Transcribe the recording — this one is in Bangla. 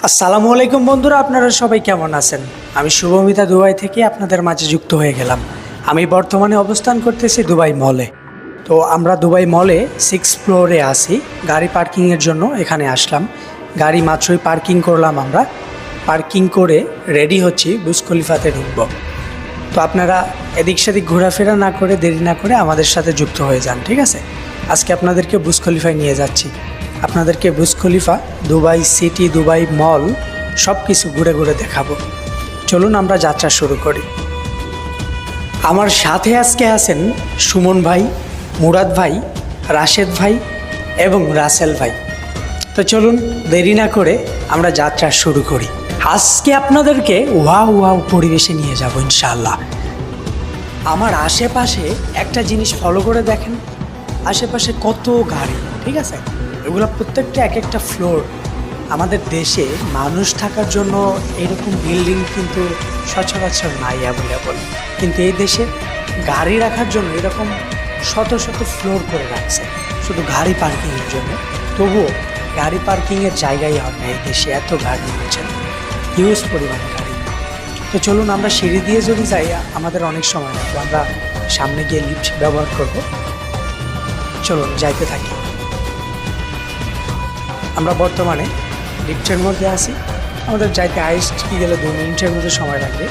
আসসালামু আলাইকুম বন্ধুরা, আপনারা সবাই কেমন আছেন? আমি শুভমিতা দুবাই থেকে আপনাদের মাঝে যুক্ত হয়ে গেলাম। আমি বর্তমানে অবস্থান করতেছি দুবাই মলে। তো আমরা দুবাই মলে 6 ফ্লোরে আসি, গাড়ি পার্কিংয়ের জন্য এখানে আসলাম। গাড়ি মাত্রই পার্কিং করলাম, আমরা পার্কিং করে রেডি হচ্ছি, বুর্জ খলিফাতে ঢুকব। তো আপনারা এদিক সেদিক ঘোরাফেরা না করে, দেরি না করে আমাদের সাথে যুক্ত হয়ে যান, ঠিক আছে? আজকে আপনাদেরকে বুর্জ খলিফায় নিয়ে যাচ্ছি। আপনাদেরকে Burj Khalifa, Dubai city, Dubai মল সব কিছু ঘুরে ঘুরে দেখাবো। চলুন আমরা যাত্রা শুরু করি। আমার সাথে আজকে আছেন সুমন ভাই, মুরাদ ভাই, রাশেদ ভাই এবং রাসেল ভাই। তো চলুন দেরি না করে আমরা যাত্রা শুরু করি। আজকে আপনাদেরকে ওয়াও ওয়াও পরিবেশে নিয়ে যাব ইনশাআল্লাহ। আমার আশেপাশে একটা জিনিস ফলো করে দেখেন, আশেপাশে কত গাড়ি, ঠিক আছে? এগুলো প্রত্যেকটা এক একটা ফ্লোর। আমাদের দেশে মানুষ থাকার জন্য এরকম বিল্ডিং কিন্তু সচরাচর নাই অ্যাভেলেবল, কিন্তু এই দেশে গাড়ি রাখার জন্য এরকম শত শত ফ্লোর করে রাখছে শুধু গাড়ি পার্কিংয়ের জন্য। তবুও গাড়ি পার্কিংয়ের জায়গাই হয় না এই দেশে, এত গাড়ি হচ্ছে, হিউজ পরিমাণে গাড়ি। তো চলুন আমরা সিঁড়ি দিয়ে যদি যাই আমাদের অনেক সময় লাগবে, আমরা সামনে গিয়ে লিফট ব্যবহার করব। চলুন যাইতে থাকি। আমরা বর্তমানে লিফটের মধ্যে আছি, আমাদের যাইতে হাইস্ট কি গেলে 2 মিনিটের মধ্যে সময় লাগবে।